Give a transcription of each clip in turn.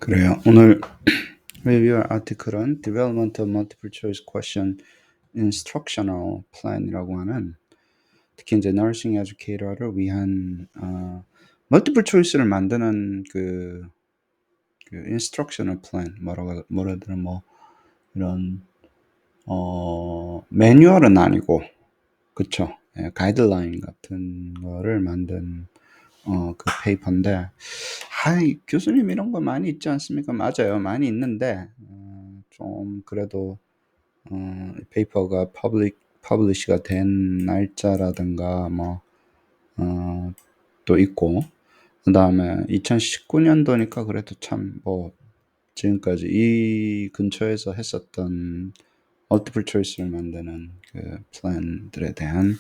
그래요. 오늘 리뷰할 아티클은 Development of Multiple Choice Question Instructional Plan이라고 하는 특히 이제 Nursing Educator를 위한 Multiple Choice를 만드는 그 Instructional Plan 뭐라든 뭐 이런 매뉴얼은 아니고 그쵸? 예, 가이드라인 같은 거를 만든 그 페이퍼인데, 교수님 이런 거 많이 있지 않습니까? 맞아요. 많이 있는데, 좀 그래도, 페이퍼가 퍼블리시가 된 날짜라든가, 또 있고, 그 다음에 2019년도니까 그래도 참, 지금까지 이 근처에서 했었던 멀티플 초이스를 만드는 그 플랜들에 대한,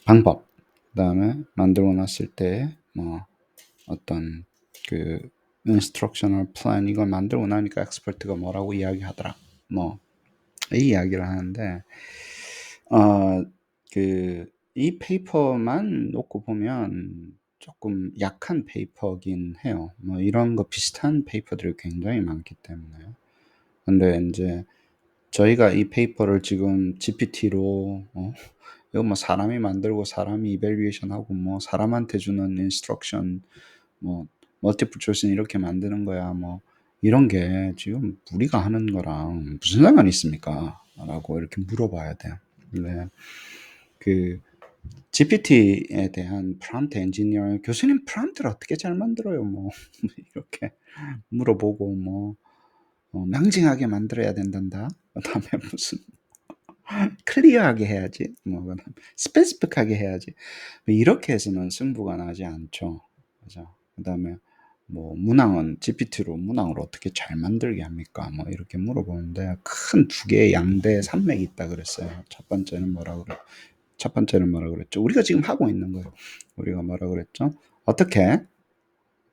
방법, 그 다음에 만들어 놨을 때, 어떤 그 instructional plan 이걸 만들고 나니까 엑스퍼트가 뭐라고 이야기하더라. 이 이야기를 하는데 이 페이퍼만 놓고 보면 조금 약한 페이퍼긴 해요. 이런 거 비슷한 페이퍼들이 굉장히 많기 때문에. 근데 이제 저희가 이 페이퍼를 지금 GPT로 이거 사람이 만들고 사람이 이밸리에이션 하고 사람한테 주는 인스트럭션 멀티플 초이스는 이렇게 만드는 거야. 이런 게 지금 우리가 하는 거랑 무슨 상관이 있습니까? 라고 이렇게 물어봐야 돼요. 근데 그 GPT에 대한 프롬프트 엔지니어, 교수님 프롬프트를 어떻게 잘 만들어요? 이렇게 물어보고 명징하게 만들어야 된단다. 그다음에 무슨 클리어하게 해야지. 스페시픽하게 해야지. 이렇게 해서는 승부가 나지 않죠. 그죠? 그다음에 문항은 GPT로 문항을 어떻게 잘 만들게 합니까? 이렇게 물어보는데 큰 두 개의 양대 산맥이 있다 그랬어요. 첫 번째는 뭐라 그랬죠? 우리가 지금 하고 있는 거예요. 우리가 뭐라 그랬죠? 어떻게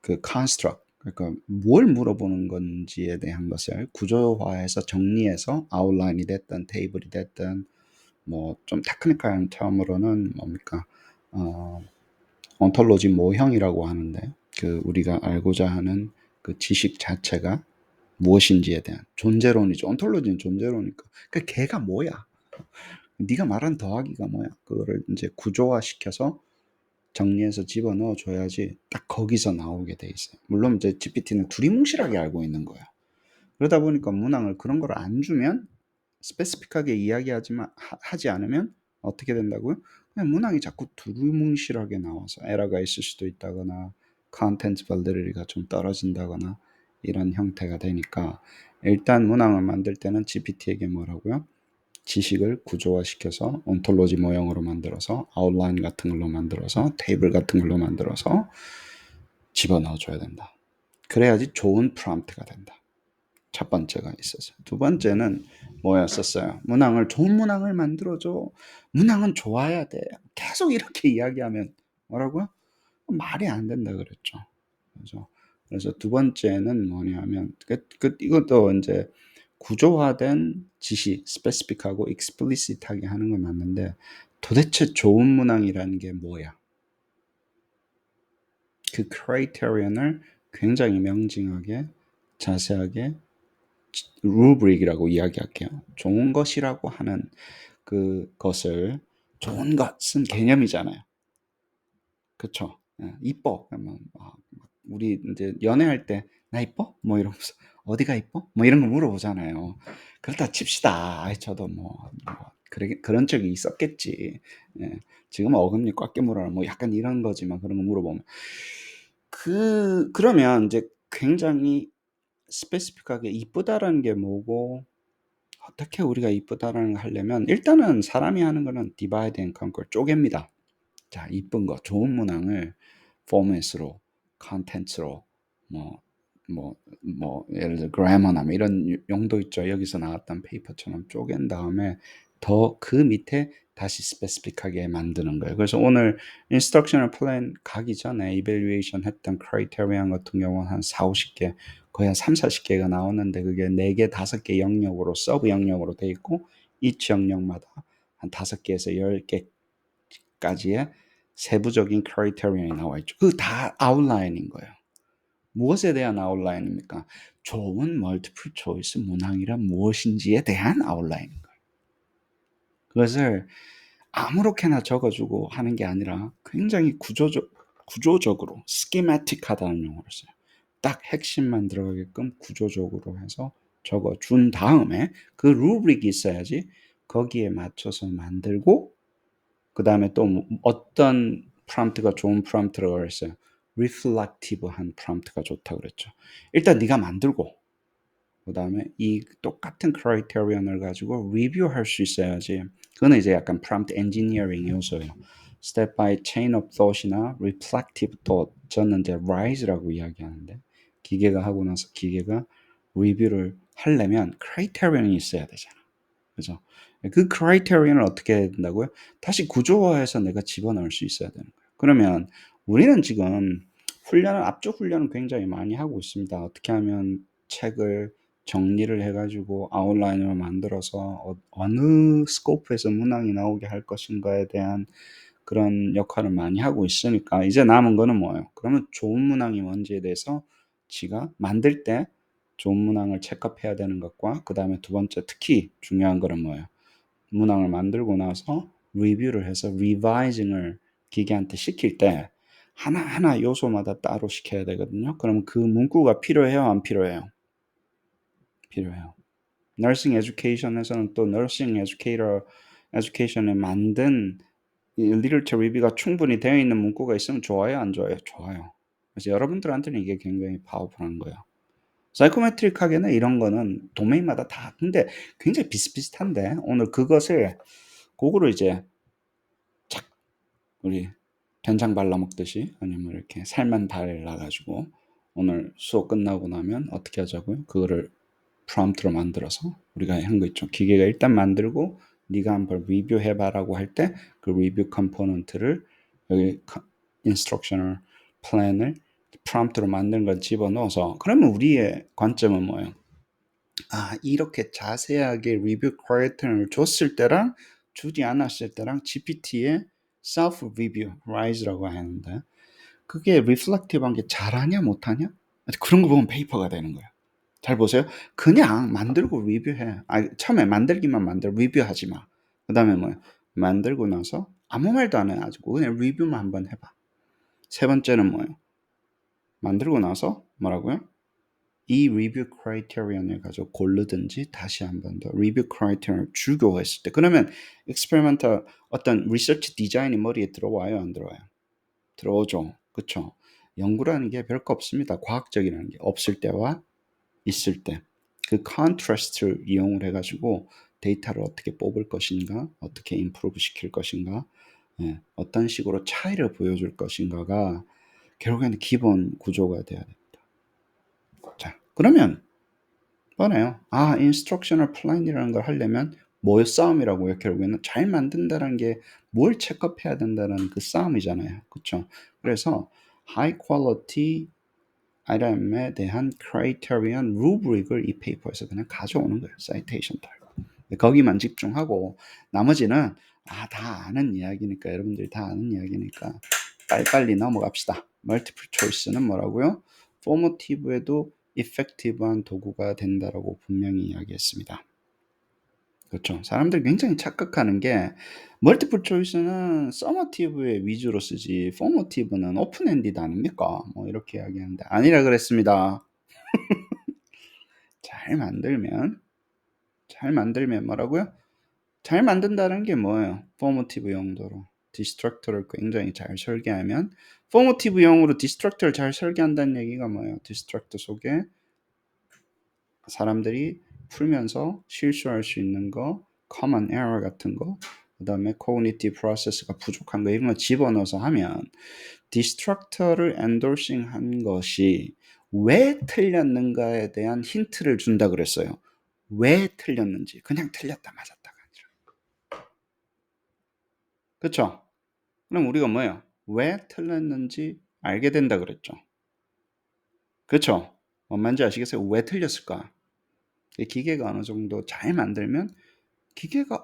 그 construct, 그러니까 뭘 물어보는 건지에 대한 것을 구조화해서 정리해서 아웃라인이 됐든 테이블이 됐든 좀 테크니컬한 term으로는 뭡니까? 온톨로지 모형이라고 하는데 우리가 알고자 하는 그 지식 자체가 무엇인지에 대한 존재론이죠. 온톨로지는 존재론이니까. 그러니까 걔가 뭐야? 네가 말한 더하기가 뭐야? 그거를 이제 구조화시켜서 정리해서 집어넣어 줘야지 딱 거기서 나오게 돼 있어요. 물론 이제 GPT는 두리뭉실하게 알고 있는 거야. 그러다 보니까 문항을 그런 걸 안 주면 스페시픽하게 하지 않으면 어떻게 된다고요? 그냥 문항이 자꾸 두루뭉실하게 나와서 에러가 있을 수도 있다거나 컨텐츠 발리디티가 좀 떨어진다거나 이런 형태가 되니까 일단 문항을 만들 때는 GPT에게 뭐라고요? 지식을 구조화시켜서 온톨로지 모형으로 만들어서 아웃라인 같은 걸로 만들어서 테이블 같은 걸로 만들어서 집어넣어 줘야 된다. 그래야지 좋은 프롬프트가 된다. 첫 번째가 있었어요. 두 번째는 뭐였었어요? 좋은 문항을 만들어줘. 문항은 좋아야 돼. 계속 이렇게 이야기하면 뭐라고요? 말이 안 된다 그랬죠. 그래서 두 번째는 뭐냐면 이것도 이제 구조화된 지시, 스페시픽하고 익스플리시트하게 하는 건 맞는데 도대체 좋은 문항이라는 게 뭐야? 그 크라이테리언을 굉장히 명징하게 자세하게 루브릭이라고 이야기할게요. 좋은 것이라고 하는 그것을, 좋은 것은 개념이잖아요. 그쵸? 이뻐. 우리 이제 연애할 때, 나 이뻐? 이러면서, 어디가 이뻐? 이런 거 물어보잖아요. 그렇다 칩시다. 저도 그런 적이 있었겠지. 예. 지금은 어금니 꽉 깨물어라. 약간 이런 거지만 그런 거 물어보면. 그러면 이제 굉장히 스페시픽하게 이쁘다라는 게 뭐고, 어떻게 우리가 이쁘다라는 걸 하려면 일단은 사람이 하는 거는 디바이드 앤 컨커 쪼갭니다. 자, 이쁜 거, 좋은 문항을 포맷으로, 컨텐츠로, 뭐, 예를 들어 그래머나 이런 용도 있죠. 여기서 나왔던 페이퍼처럼 쪼갠 다음에 더 그 밑에 다시 스페시픽하게 만드는 거예요. 그래서 오늘 인스트럭셔널 플랜 가기 전에 이밸류에이션 했던 크라이테리언 같은 경우는 한 4, 50개, 거의 한 3, 40개가 나왔는데 그게 4개, 5개 영역으로 서브 영역으로 돼 있고 each 영역마다 한 5개에서 10개까지의 세부적인 크라이테리언이 나와 있죠. 그 다 아웃라인인 거예요. 무엇에 대한 아웃라인입니까? 좋은 멀티플 초이스 문항이란 무엇인지에 대한 아웃라인인 거예요. 그것을 아무렇게나 적어 주고 하는 게 아니라 굉장히 구조적으로 스키매틱하다는 용어를 써요. 딱 핵심만 들어가게끔 구조적으로 해서 적어 준 다음에 그 루브릭이 있어야지 거기에 맞춰서 만들고, 그다음에 또 어떤 프롬프트가 좋은 프롬프트라고 그랬어요. 리플렉티브한 프롬프트가 좋다고 그랬죠. 일단 네가 만들고 그다음에 이 똑같은 크라이테리언을 가지고 리뷰할 수 있어야지. 그거는 이제 약간 프롬프트 엔지니어링 요소예요. Step by chain of thought이나 reflective thought, 저는 이제 rise라고 이야기하는데, 기계가 하고 나서 기계가 리뷰를 하려면 크라이테리언이 있어야 되잖아. 그죠? 그 크라이테리언을 어떻게 해야 된다고요? 다시 구조화해서 내가 집어넣을 수 있어야 되는 거예요. 그러면 우리는 지금 앞쪽 훈련을 굉장히 많이 하고 있습니다. 어떻게 하면 책을 정리를 해가지고 아웃라인으로 만들어서 어느 스코프에서 문항이 나오게 할 것인가에 대한 그런 역할을 많이 하고 있으니까, 이제 남은 거는 뭐예요? 그러면 좋은 문항이 뭔지에 대해서 지가 만들 때 좋은 문항을 체크해야 되는 것과, 그 다음에 두 번째 특히 중요한 거는 뭐예요? 문항을 만들고 나서 리뷰를 해서 리바이징을 기계한테 시킬 때 하나하나 요소마다 따로 시켜야 되거든요. 그럼 그 문구가 필요해요, 안 필요해요? 필요해요. 너싱 에듀케이션에서는 또 너싱 에듀케이션에 만든 리터처 리뷰가 충분히 되어 있는 문구가 있으면 좋아요, 안 좋아요? 좋아요. 그래서 여러분들한테는 이게 굉장히 파워풀한 거예요. 사이코메트릭하게는 이런 거는 도메인마다 다 근데 굉장히 비슷비슷한데, 오늘 그거를 이제 착 우리 된장 발라 먹듯이, 아니면 이렇게 살만 발라 가지고 오늘 수업 끝나고 나면 어떻게 하자고요? 그거를 프롬프트로 만들어서 우리가 한 거 있죠. 기계가 일단 만들고 네가 한번 리뷰해 봐라고 할 때 그 리뷰 컴포넌트를 여기 인스트럭셔널 플랜을 프롬프트로 만든 걸 집어넣어서, 그러면 우리의 관점은 뭐예요? 아, 이렇게 자세하게 리뷰 쿼리터를 줬을 때랑 주지 않았을 때랑 GPT의 self review, rise라고 하는데, 그게 리플렉티브한 게 잘하냐 못하냐? 그런 거 보면 페이퍼가 되는 거예요. 잘 보세요. 그냥 만들고 리뷰해. 처음에 만들기만 만들어. 리뷰하지 마. 그 다음에 뭐예요? 만들고 나서 아무 말도 안 해가지고 그냥 리뷰만 한번 해봐. 세 번째는 뭐예요? 만들고 나서 뭐라고요? 이 리뷰 크라이테리언을 가지고 고르든지 다시 한 번 더 리뷰 크라이테리언을 주고 했을 때, 그러면 익스페리먼탈 어떤 리서치 디자인이 머리에 들어와요, 안 들어와요? 들어오죠. 그쵸? 연구라는 게 별거 없습니다. 과학적이라는 게 없을 때와 있을 때 그 컨트라스트를 이용을 해가지고 데이터를 어떻게 뽑을 것인가, 어떻게 임프루브 시킬 것인가, 어떤 식으로 차이를 보여줄 것인가가 결국에는 기본 구조가 돼야 됩니다. 자, 그러면 뻔해요. 아, 인스트럭셔널 플랜이라는 걸 하려면 뭐의 싸움이라고요? 결국에는 잘 만든다는 게 뭘 체크해야 된다는 그 싸움이잖아요. 그렇죠? 그래서 하이 퀄리티 RM에 대한 크라이테리언 루브릭을 이 페이퍼에서 그냥 가져오는 거예요. 사이테이션 달고. 거기만 집중하고 나머지는 다 아는 이야기니까, 여러분들이 다 아는 이야기니까 빨리빨리 넘어갑시다. 멀티플 초이스는 뭐라고요? 포머티브에도 이펙티브한 도구가 된다라고 분명히 이야기했습니다. 그렇죠. 사람들이 굉장히 착각하는 게 멀티플 초이스는 서머티브에 위주로 쓰지 포머티브는 오픈엔디드 아닙니까? 뭐 이렇게 이야기하는데 아니라 그랬습니다. 잘 만들면 뭐라고요? 잘 만든다는 게 뭐예요? 포머티브 용도로 디스트럭터를 굉장히 잘 설계하면, 포머티브 용으로 디스트럭터를 잘 설계한다는 얘기가 뭐예요? 디스트럭터 속에 사람들이 풀면서 실수할 수 있는 거, common error 같은 거, 그 다음에 cognitive process가 부족한 거, 이런 거 집어넣어서 하면 디스트럭터를 엔도싱 한 것이 왜 틀렸는가에 대한 힌트를 준다 그랬어요. 왜 틀렸는지, 그냥 틀렸다 맞았다가 아니라. 그쵸? 그럼 우리가 뭐예요? 왜 틀렸는지 알게 된다 그랬죠. 그쵸? 뭔 말인지 아시겠어요? 왜 틀렸을까? 이 기계가 어느 정도 잘 만들면 기계가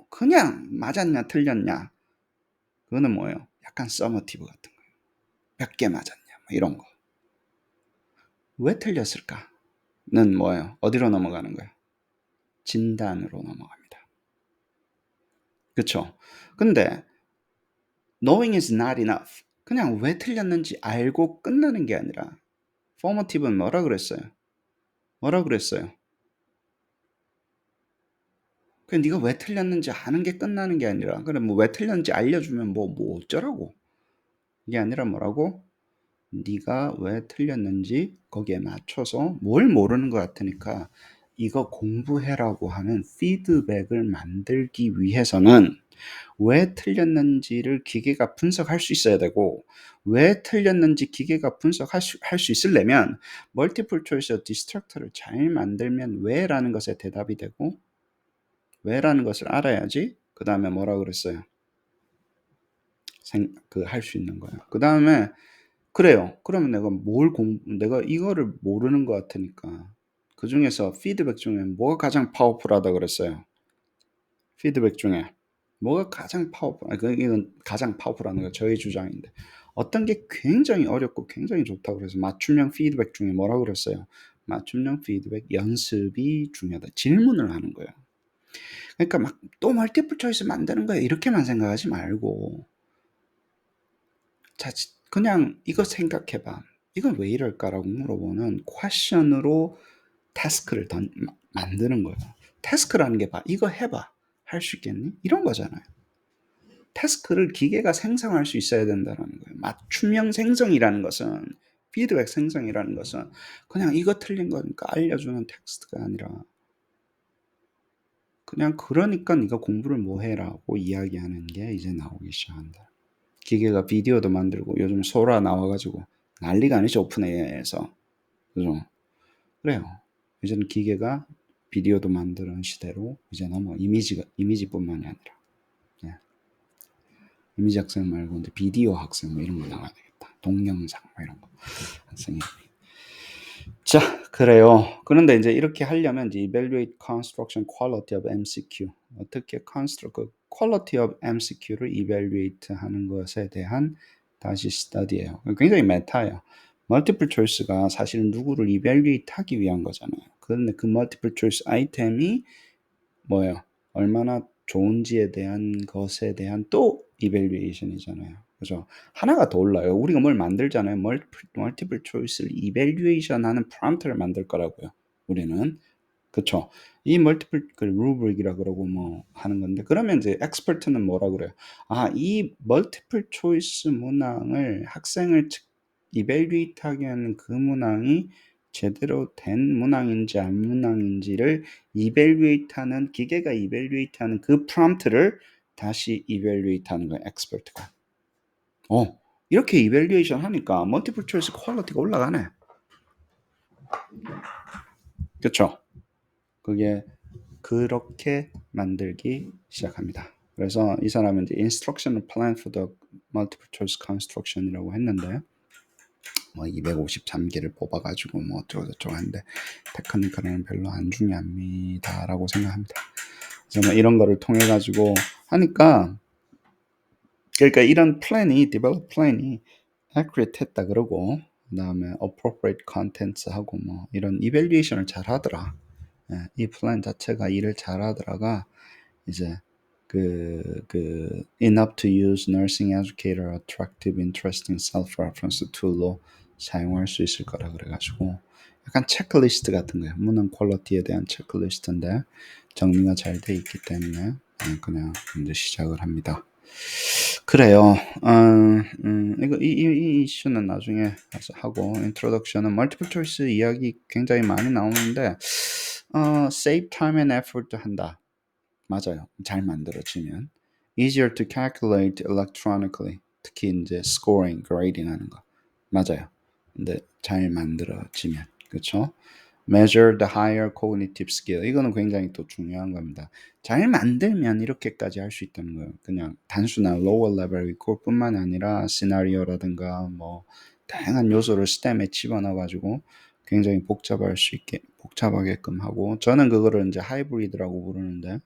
그냥 맞았냐 틀렸냐, 그거는 뭐예요? 약간 서머티브 같은 거예요. 몇 개 맞았냐 뭐 이런 거. 왜 틀렸을까는 뭐예요? 어디로 넘어가는 거예요? 진단으로 넘어갑니다. 그쵸? 근데 knowing is not enough. 그냥 왜 틀렸는지 알고 끝나는 게 아니라 formative는 뭐라 그랬어요? 뭐라 그랬어요? 그 네가 왜 틀렸는지 아는 게 끝나는 게 아니라 그래 뭐 왜 틀렸는지 알려주면 뭐 어쩌라고 이게 아니라 뭐라고? 네가 왜 틀렸는지 거기에 맞춰서 뭘 모르는 것 같으니까 이거 공부해라고 하는 피드백을 만들기 위해서는 왜 틀렸는지를 기계가 분석할 수 있어야 되고 왜 틀렸는지 기계가 분석할 수 있으려면 멀티플 초이스 디스트럭터를 잘 만들면 왜라는 것에 대답이 되고 왜라는 것을 알아야지 그 다음에 뭐라 그랬어요? 할 수 있는 거예요. 그 다음에 그래요. 그러면 내가 이거를 모르는 것 같으니까 그 중에서 피드백 중에 뭐가 가장 파워풀하다 그랬어요? 피드백 중에 뭐가 가장 이건 가장 파워풀하는 거 저희 주장인데 어떤 게 굉장히 어렵고 굉장히 좋다고 그래서 맞춤형 피드백 중에 뭐라고 그랬어요? 맞춤형 피드백 연습이 중요하다. 질문을 하는 거예요. 그러니까 막 또 멀티플 초이스 만드는 거예요. 이렇게만 생각하지 말고 자, 그냥 이거 생각해봐. 이건 왜 이럴까라고 물어보는 퀘션으로 태스크를 만드는 거예요. 태스크라는 게 봐. 이거 해봐. 할 수 있겠니? 이런 거잖아요. 태스크를 기계가 생성할 수 있어야 된다는 거예요. 맞춤형 생성이라는 것은 피드백 생성이라는 것은 그냥 이거 틀린 거니까 알려주는 텍스트가 아니라 그냥 그러니까 네가 공부를 뭐 해라고 이야기하는 게 이제 나오기 시작한다. 기계가 비디오도 만들고 요즘 소라 나와가지고 난리가 아니죠. 오픈 AI에서. 그죠? 그래요. 이제는 기계가 비디오도 만드는 시대로 이제 넘어 이미지뿐만이 아니라 예. 이미지 학생 말고 이제 비디오 학생 뭐 이런 거 나와야 되겠다. 동영상 뭐 이런 거 학생이. 자, 그래요. 그런데 이제 이렇게 하려면 이제 evaluate construction quality of MCQ 어떻게 quality of MCQ를 evaluate 하는 것에 대한 다시 스터디예요. 굉장히 메타예요. 멀티플 초이스가 사실 누구를 evaluate 하기 위한 거잖아요. 그런데 그 멀티플 초이스 아이템이 뭐예요? 얼마나 좋은지에 대한 것에 대한 또 evaluation이잖아요. 그죠? 하나가 더 올라요. 우리가 뭘 만들잖아요. 멀티플 초이스를 evaluation 하는 프롬프트를 만들 거라고요. 우리는. 그쵸? 이 멀티플 루브릭이라 그러고 뭐 하는 건데 그러면 이제 엑스퍼트는 뭐라 그래요? 아, 이 멀티플 초이스 문항을 학생을 evaluate 하게 하는 그 문항이 제대로 된 문항인지 안 문항인지를 evaluate 하는 기계가 evaluate 하는 그 프롬프트를 다시 evaluate 하는 거예요. 엑스퍼트가. 이렇게 evaluation 하니까 멀티플 초이스 퀄리티가 올라가네. 그쵸? 그게 그렇게 만들기 시작합니다. 그래서 이 사람은 이제 instructional plan for the multiple choice construction이라고 했는데 뭐 253개를 뽑아가지고 뭐 어쩌고저쩌고 하는데 테크니컬에는 별로 안 중요합니다라고 생각합니다. 그래서 뭐 이런 거를 통해 가지고 하니까 그러니까 이런 플랜이 develop 플랜이 accurate 했다 그러고 그다음에 appropriate contents 하고 뭐 이런 evaluation을 잘 하더라. 예, 이 플랜 자체가 일을 잘 하더라가 이제 enough to use nursing educator attractive interesting self-reference tool로 사용할 수 있을 거라 그래가지고 약간 체크리스트 같은 거예요. 문헌 퀄리티에 대한 체크리스트인데 정리가 잘 돼 있기 때문에 그냥 이제 시작을 합니다. 그래요. 이 이슈는 나중에 하고 introduction은 multiple choice 이야기 굉장히 많이 나오는데 save time and effort 한다. 맞아요. 잘 만들어지면 easier to calculate electronically. 특히 이제 scoring, grading 하는 거. 맞아요. 근데 잘 만들어지면 그렇죠? measure the higher cognitive skill. 이거는 굉장히 또 중요한 겁니다. 잘 만들면 이렇게까지 할 수 있다는 거예요. 그냥 단순한 lower level recall뿐만 아니라 시나리오라든가 뭐 다양한 요소를 스템에 집어넣어가지고 굉장히 복잡하게끔 하고 저는 그거를 이제 하이브리드라고 부르는데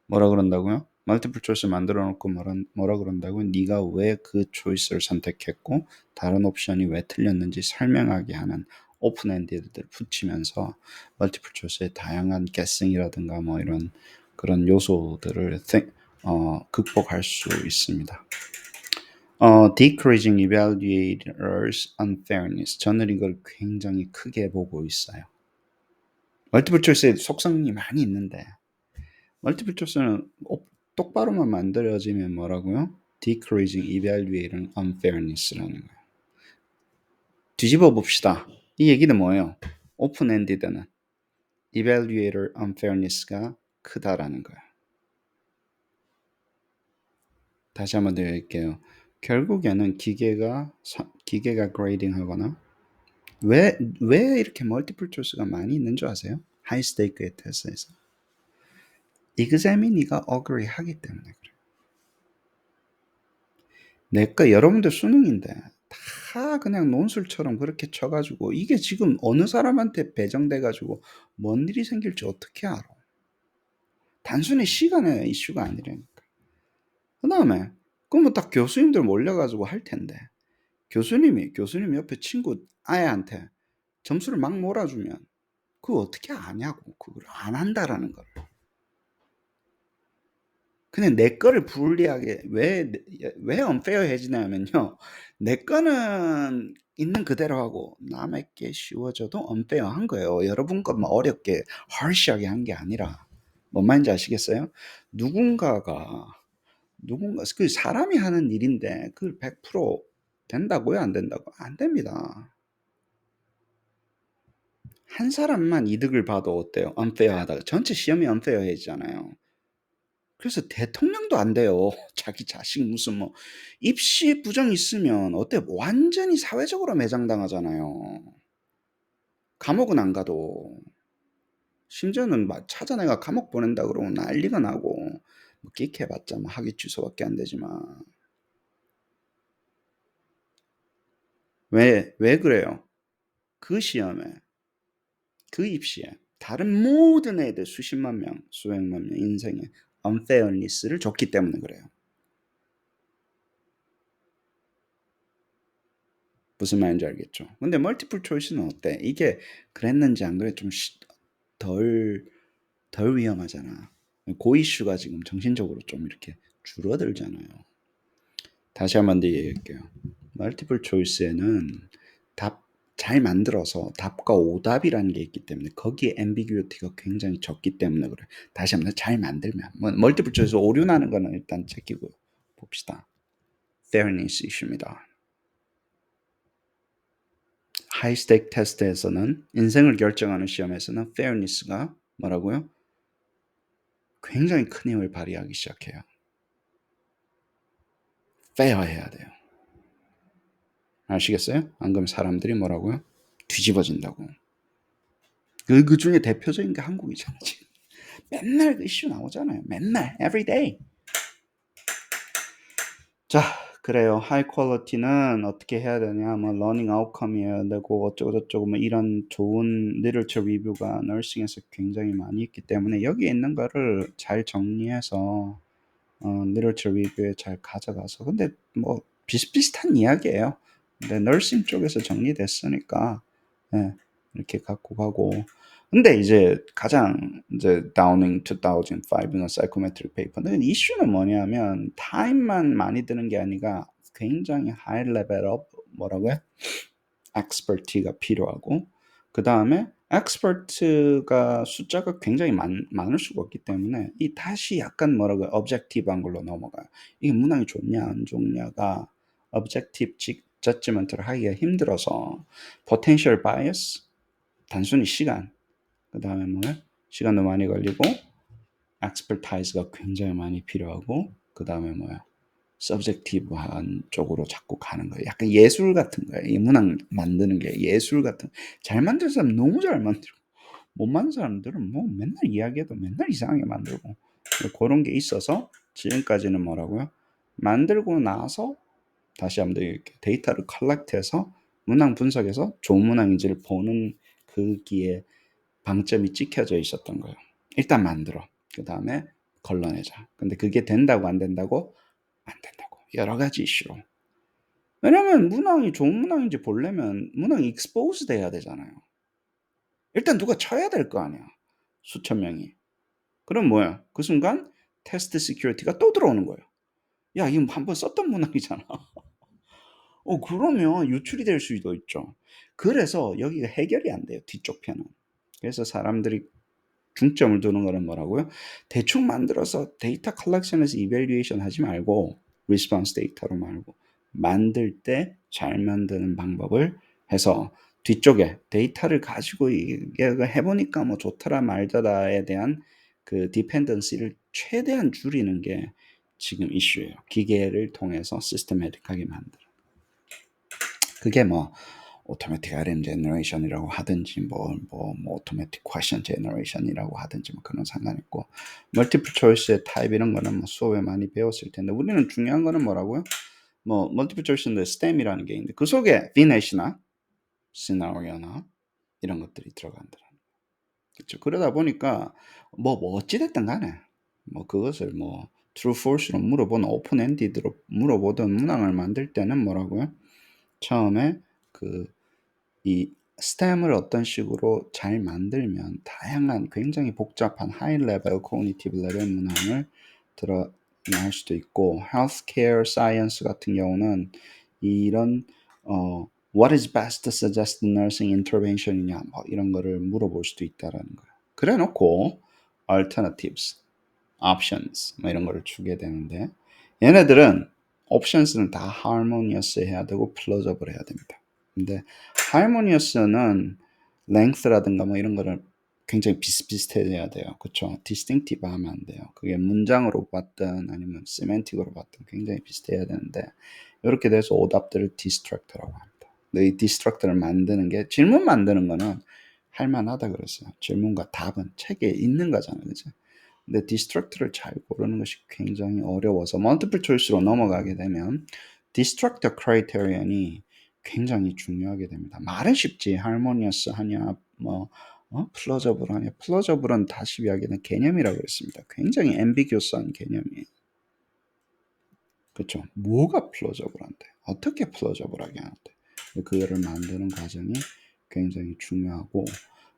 뭐라 그런다고요? 멀티플 초이스 만들어 놓고 뭐라 그런다고요? 네가 왜 그 초이스를 선택했고 다른 옵션이 왜 틀렸는지 설명하게 하는 오픈 엔디드를 붙이면서 멀티플 초이스의 다양한 guessing이라든가 뭐 이런 그런 요소들을 극복할 수 있습니다. Decreasing evaluators' unfairness. 저는 이걸 굉장히 크게 보고 있어요. 멀티플 초이스의 속성이 많이 있는데 멀티플 초이스는 똑바로만 만들어지면 뭐라고요? Decreasing evaluator unfairness라는 거예요. 뒤집어 봅시다. 이 얘기는 뭐예요? 오픈엔디드는 evaluator unfairness가 크다라는 거예요. 다시 한번 더 얘기할게요. 결국에는 기계가 그레이딩하거나 왜 이렇게 멀티플 초이스가 많이 있는 줄 아세요? 하이 스테이크의 테스트에서 examinee가 agree 하기 때문에 그래요. 내가 여러분들 수능인데 다 그냥 논술처럼 그렇게 쳐가지고 이게 지금 어느 사람한테 배정돼가지고 뭔 일이 생길지 어떻게 알아? 단순히 시간의 이슈가 아니라니까. 그 다음에 그러면 딱 교수님들 몰려가지고 할 텐데 교수님 옆에 친구 아이한테 점수를 막 몰아주면 그거 어떻게 아냐고. 그걸 안 한다라는 걸. 그냥 내 거를 불리하게 왜 unfair해지냐면요. 내 거는 있는 그대로 하고 남의 게 쉬워져도 unfair한 거예요. 여러분 것만 어렵게 harsh하게 한 게 아니라. 뭔 말인지 아시겠어요? 누군가 그 사람이 하는 일인데 그걸 100% 된다고요? 안 된다고? 안 됩니다. 한 사람만 이득을 봐도 어때요? unfair하다가 전체 시험이 unfair해지잖아요. 그래서 대통령도 안 돼요. 자기 자식 무슨 뭐 입시 부정 있으면 어때? 완전히 사회적으로 매장당하잖아요. 감옥은 안 가도 심지어는 막 찾아내가 감옥 보낸다 그러면 난리가 나고 뭐 끽해봤자 뭐 학위 취소밖에 안 되지만 왜 그래요? 그 시험에 그 입시에 다른 모든 애들 수십만 명, 수백만 명 인생에 unfairness를 줬기 때문에 그래요. 무슨 말인지 알겠죠? 근데 멀티플 초이스는 어때? 이게 그랬는지 안 그래 좀 덜 위험하잖아. 그 이슈가 지금 정신적으로 좀 이렇게 줄어들잖아요. 다시 한번 더 얘기할게요. 멀티플 초이스에는 답 잘 만들어서 답과 오답이라는 게 있기 때문에 거기에 앰비규어티가 굉장히 적기 때문에 그래. 다시 한번 잘 만들면 멀티플 초이스 오류 나는 거는 일단 제끼고 봅시다. fairness 이슈입니다. 하이스테이크 테스트에서는 인생을 결정하는 시험에서는 fairness가 뭐라고요? 굉장히 큰 힘을 발휘하기 시작해요. fair 해야 돼요. 아시겠어요? 안 그러면 사람들이 뭐라고요? 뒤집어진다고. 그 중에 대표적인 게 한국이잖아요. 지금. 맨날 그 이슈 나오잖아요. 맨날 every day. 자, 그래요. 하이 퀄리티는 어떻게 해야 되냐? 뭐 러닝 아웃컴이어야 되고 어쩌고 저쩌고 뭐 이런 좋은 리터처 리뷰가 너싱에서 굉장히 많이 있기 때문에 여기 있는 거를 잘 정리해서 리터처 리뷰에 잘 가져가서 근데 뭐 비슷비슷한 이야기예요. 근데 너싱 쪽에서 정리됐으니까 예, 이렇게 갖고 가고 근데 이제 가장 이제 다우닝 2005는 사이코메트릭 페이퍼는 이슈는 뭐냐면 타임만 많이 드는 게 아니라 굉장히 하이 레벨 업 뭐라고요? 엑스퍼티가 필요하고 그 다음에 엑스퍼트가 숫자가 굉장히 많을 수가 없기 때문에 이 다시 약간 뭐라고요? objective한 걸로 넘어가요. 이게 문항이 좋냐 안 좋냐가 objective judgment를 하기가 힘들어서 potential bias 단순히 시간 그 다음에 뭐야? 시간도 많이 걸리고 expertise가 굉장히 많이 필요하고 그 다음에 뭐야? subjective한 쪽으로 자꾸 가는 거예요. 약간 예술 같은 거예요. 이 문학 만드는 게 예술 같은. 잘 만든 사람 너무 잘 만들고 못 만든 사람들은 뭐 맨날 이야기해도 맨날 이상하게 만들고 그런 게 있어서 지금까지는 뭐라고요? 만들고 나서 다시 한번 이렇게 데이터를 컬렉트해서 문항 분석해서 좋은 문항인지를 보는 그기에 방점이 찍혀져 있었던 거예요. 일단 만들어. 그 다음에 걸러내자. 근데 그게 된다고 안 된다고? 안 된다고. 여러 가지 이슈로. 왜냐면 문항이 좋은 문항인지 보려면 문항이 exposed 돼야 되잖아요. 일단 누가 쳐야 될 거 아니야, 수천 명이. 그럼 뭐야? 그 순간 테스트 시큐리티가 또 들어오는 거예요. 야, 이거 한번 썼던 문항이잖아. 그러면 유출이 될 수도 있죠. 그래서 여기가 해결이 안 돼요, 뒤쪽 편은. 그래서 사람들이 중점을 두는 거는 뭐라고요? 대충 만들어서 데이터 컬렉션에서 이밸류에이션 하지 말고 리스폰스 데이터로 말고 만들 때 잘 만드는 방법을 해서 뒤쪽에 데이터를 가지고 이게 해보니까 뭐 좋더라 말더라에 대한 그 디펜던시를 최대한 줄이는 게 지금 이슈예요. 기계를 통해서 시스테매틱하게 만드는. 그게 뭐 automatic item generation이라고 하든지 뭐 automatic question generation이라고 하든지 뭐 그런 상관있고 multiple choice의 타입 이런 거는 뭐 수업에 많이 배웠을 텐데 우리는 중요한 거는 뭐라고요? 뭐 multiple choice인데 STEM이라는 게 있는데 그 속에 VNet이나 scenario나 이런 것들이 들어간다는 그렇죠. 그러다 보니까 뭐 어찌됐든 간에 뭐 그것을 뭐 true false로 물어보는 오픈 엔디드로 물어보던 문항을 만들 때는 뭐라고요? 처음에 이 스템을 어떤 식으로 잘 만들면 다양한 굉장히 복잡한 하이 레벨 코그니티브 레벨 문항을 드러날 수도 있고 헬스케어 사이언스 같은 경우는 이런 what is best suggested nursing intervention이냐 뭐 이런 거를 물어볼 수도 있다라는 거예요. 그래 놓고 alternatives, options 뭐 이런 거를 주게 되는데 얘네들은 옵션스는 다 harmonious 해야 되고 plausible 해야 됩니다. 근데 harmonious는 length라든가 뭐 이런 거를 굉장히 비슷비슷해야 돼요. 그쵸? distinctive 하면 안 돼요. 그게 문장으로 봤든 아니면 semantic으로 봤든 굉장히 비슷해야 되는데 이렇게 돼서 오답들을 디스트럭터라고 합니다. 근데 이 디스트럭터를 만드는 게 질문 만드는 거는 할만하다 그랬어요. 질문과 답은 책에 있는 거잖아요. 그죠? 근데 디스트럭터를 잘 고르는 것이 굉장히 어려워서 멀티플 초이스로 넘어가게 되면 디스트럭터 크라이테리언이 굉장히 중요하게 됩니다. 말은 쉽지 harmonious 하냐 뭐 플러저블 하냐 플러저블은 다시 이야기하는 개념이라고 그랬습니다. 굉장히 앰비규어스한 개념이에요. 그렇죠. 뭐가 플러저블한데 어떻게 플러저블하게 하는데 그거를 만드는 과정이 굉장히 중요하고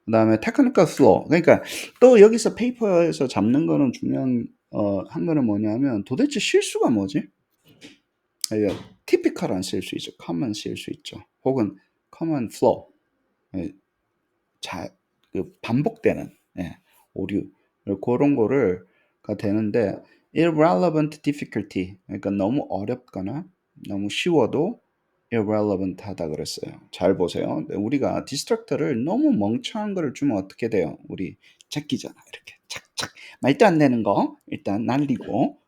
그 다음에 테크니컬 플로 그러니까 또 여기서 페이퍼에서 잡는 거는 중요한 한 거는 뭐냐면 도대체 실수가 뭐지? 티피컬한 실수 있죠. 커먼 실수 있죠. 혹은 커먼 플로 자, 그 반복되는 오류 그런 거를 가 되는데 irrelevant difficulty 그러니까 너무 어렵거나 너무 쉬워도 irrelevant 하다 그랬어요. 잘 보세요. 우리가 디스트럭터를 너무 멍청한 거를 주면 어떻게 돼요? 우리 제끼잖아. 이렇게 착착 말도 안 되는 거 일단 날리고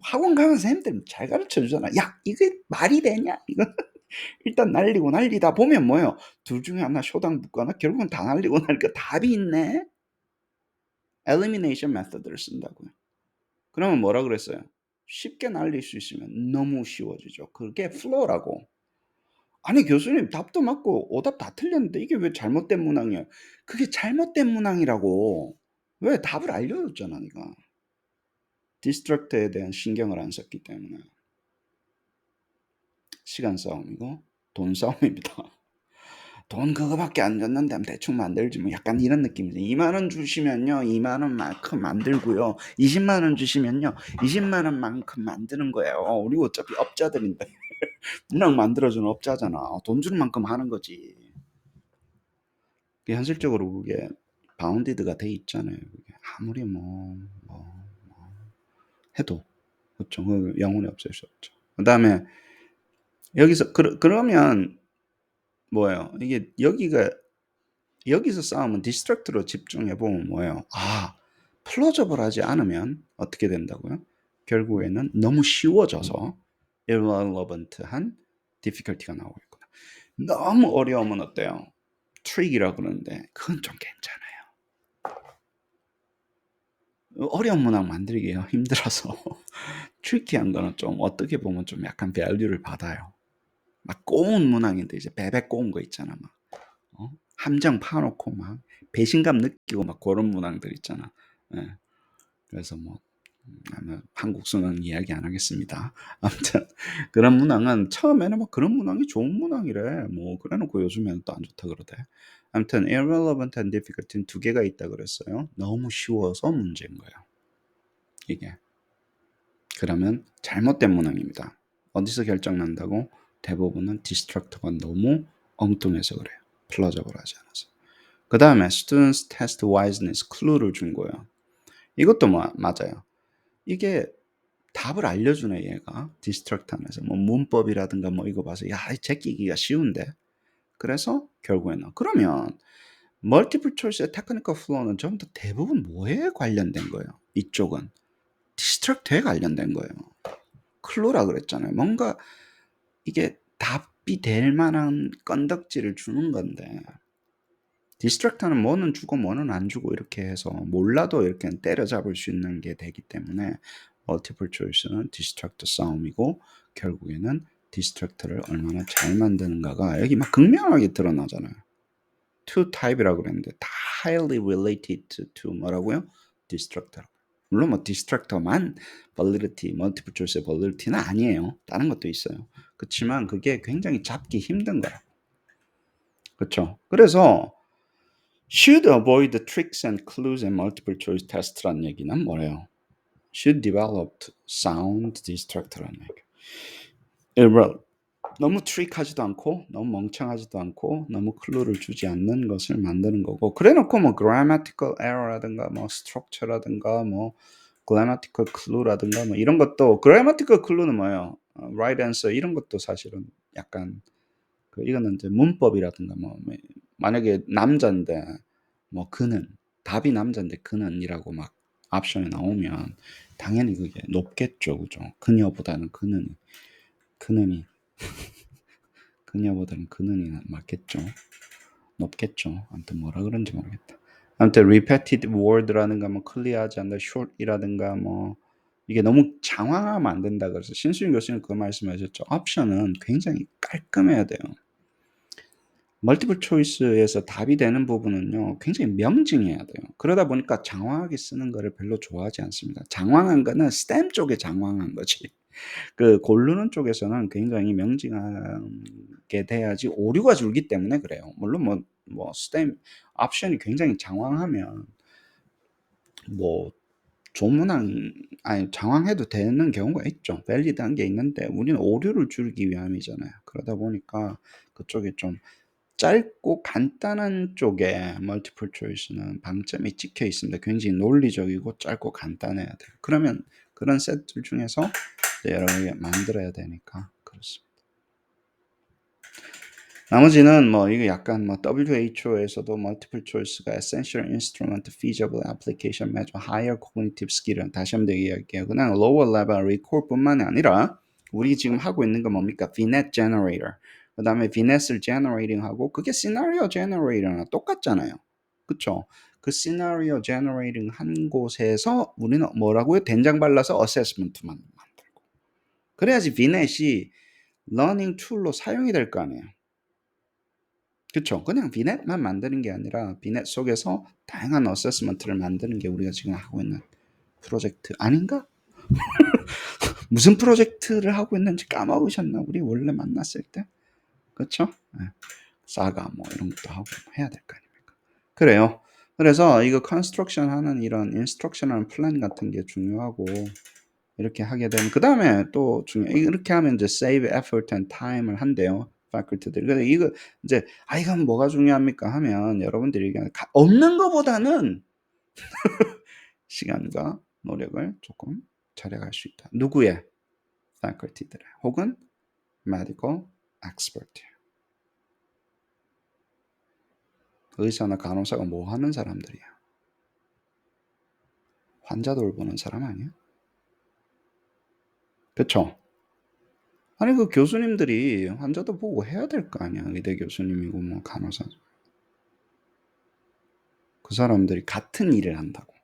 학원 가면 선생님들 잘 가르쳐 주잖아. 야 이게 말이 되냐? 이거 일단 날리고 날리다 보면 뭐예요? 둘 중에 하나 쇼당 붙거나 결국은 다 날리고 나니까 답이 있네. elimination method를 쓴다고요. 그러면 뭐라 그랬어요? 쉽게 날릴 수 있으면 너무 쉬워지죠. 그게 flow라고. 아니 교수님 답도 맞고 오답 다 틀렸는데 이게 왜 잘못된 문항이야? 그게 잘못된 문항이라고. 왜 답을 알려줬잖아 네가. 디스트럭트에 대한 신경을 안 썼기 때문에. 시간 싸움이고 돈 싸움입니다. 돈 그거밖에 안 줬는데 대충 만들지 뭐 약간 이런 느낌이죠. 2만 원 주시면요 2만 원만큼 만들고요 20만 원 주시면요 20만 원만큼 만드는 거예요. 우리 어차피 업자들인데 문학 만들어주는 업자잖아. 돈 주는 만큼 하는 거지. 현실적으로 그게 바운디드가 돼 있잖아요. 그게 아무리 뭐 해도 그렇죠. 그 영혼이 없을 수 없죠. 그 다음에 여기서 그러면 뭐예요? 이게 여기서 싸움은 디스트럭트로 집중해 보면 뭐예요? 플로저블하지 않으면 어떻게 된다고요? 결국에는 너무 쉬워져서 irrelevant한 difficulty가 나오고 있구나. 너무 어려우면 어때요? 트릭이라고 그러는데 그건 좀 괜찮아요. 어려운 문항 만들기가 힘들어서 트리키한 거는 좀 어떻게 보면 좀 약간 밸류를 받아요. 막 꼬운 문항인데 이제 베베 꼬운 거 있잖아. 막 함정 파놓고 막 배신감 느끼고 막 그런 문항들 있잖아. 예. 그래서 뭐 아마 한국 순환 이야기 안 하겠습니다. 아무튼 그런 문항은 처음에는 막 그런 문항이 좋은 문항이래. 뭐 그래 놓고 요즘에는 또 안 좋다 그러대. 아무튼 irrelevant and difficult는 두 개가 있다 그랬어요. 너무 쉬워서 문제인 거예요, 이게. 그러면 잘못된 문항입니다. 어디서 결정난다고? 대부분은 디스트럭터가 너무 엉뚱해서 그래요. 플러저블하지 않아서. 그 다음에 students test wiseness clue를 준 거예요. 이것도 맞아요. 이게 답을 알려주네 얘가. 디스트럭트 안에서 뭐 문법이라든가 뭐 이거 봐서 야 제끼기가 쉬운데. 그래서 결국에는 그러면 멀티플 초이스의 테크니컬 플로우는 전부 다 대부분 뭐에 관련된 거예요? 이쪽은 디스트럭트에 관련된 거예요. 클루라 그랬잖아요. 뭔가 이게 답이 될 만한 건덕지를 주는 건데 디스트랙터는 뭐는 주고 뭐는 안 주고 이렇게 해서 몰라도 이렇게 때려잡을 수 있는 게 되기 때문에 멀티플 초이스는 디스트랙터 싸움이고 결국에는 디스트랙터를 얼마나 잘 만드는가가 여기 막 극명하게 드러나잖아요. two type이라고 그랬는데 다 highly related to 뭐라고요? 디스트랙터. 물론 뭐 디스트랙터만 validity, 멀티플 초이스의 validity는 아니에요. 다른 것도 있어요. 그렇지만 그게 굉장히 잡기 힘든 거야. 그렇죠? 그래서 should avoid the tricks and clues and multiple choice test라는 얘기는 뭐예요? should develop sound distract라는 얘기. 일부러 너무 트릭하지도 않고 너무 멍청하지도 않고 너무 클루를 주지 않는 것을 만드는 거고 그래놓고 뭐 grammatical error라든가 뭐 structure라든가 뭐 grammatical clue라든가 뭐 이런 것도 grammatical clue는 뭐예요? right answer 이런 것도 사실은 약간 그 이거는 이제 문법이라든가 뭐 만약에 남자인데 뭐 그는 답이 남자인데 그는이라고 막 옵션에 나오면 당연히 그게 높겠죠, 그죠? 그녀보다는 그는이 그녀보다는 그는이 맞겠죠, 높겠죠. 아무튼 뭐라 그런지 모르겠다. 아무튼 repeated word라든가 뭐 클리어하지 않는다, short이라든가 뭐 이게 너무 장황하면 안 된다 그래서 신수인 교수님 그 말씀하셨죠. 옵션은 굉장히 깔끔해야 돼요. 멀티플 초이스에서 답이 되는 부분은요, 굉장히 명징해야 돼요. 그러다 보니까 장황하게 쓰는 거를 별로 좋아하지 않습니다. 장황한 거는 스템 쪽에 장황한 거지. 그 고르는 쪽에서는 굉장히 명징하게 돼야지 오류가 줄기 때문에 그래요. 물론 뭐 스템 옵션이 굉장히 장황하면 뭐 좋은 문항 아니 장황해도 되는 경우가 있죠. 밸리드한 게 있는데 우리는 오류를 줄이기 위함이잖아요. 그러다 보니까 그쪽에 좀 짧고 간단한 쪽에 멀티플 초이스는 방점이 찍혀 있습니다. 굉장히 논리적이고 짧고 간단해야 돼요. 그러면 그런 셋들 중에서 여러 개 만들어야 되니까 그렇습니다. 나머지는 뭐 이거 약간 뭐 WHO에서도 multiple choice가 essential instrument, feasible application, measure higher cognitive skill은 다시 한번 얘기할게요. 그냥 lower level recall뿐만이 아니라 우리 지금 하고 있는 건 뭡니까? VNet generator. 그 다음에 VNet을 generating 하고 그게 scenario generator랑 똑같잖아요. 그쵸? 그 scenario generating 한 곳에서 우리는 뭐라고요? 된장 발라서 assessment만 만들고. 그래야지 VNet이 learning tool로 사용이 될 거 아니에요. 그쵸. 그냥 VNet만 만드는 게 아니라 VNet 속에서 다양한 어세스먼트를 만드는 게 우리가 지금 하고 있는 프로젝트 아닌가? 무슨 프로젝트를 하고 있는지 까먹으셨나? 우리 원래 만났을 때? 그쵸? 네. 사가 뭐 이런 것도 하고 해야 될 거 아닙니까? 그래요. 그래서 이거 컨스트럭션 하는 이런 인스트럭셔널 플랜 같은 게 중요하고 이렇게 하게 되면 그 다음에 또 이렇게 하면 이제 save effort and time을 한대요. faculty들이. 그래서 이거 이제 이건 뭐가 중요합니까 하면 여러분들이 얘기하는 없는 것보다는 시간과 노력을 조금 절약할 수 있다. 누구의? faculty들의 혹은 medical expert. 의사나 간호사가 뭐 하는 사람들이야? 환자 돌보는 사람 아니야? 그쵸? 아니 그 교수님들이 환자도 보고 해야 될 거 아니야. 의대 교수님이고 뭐 간호사. 그 사람들이 같은 일을 한다고.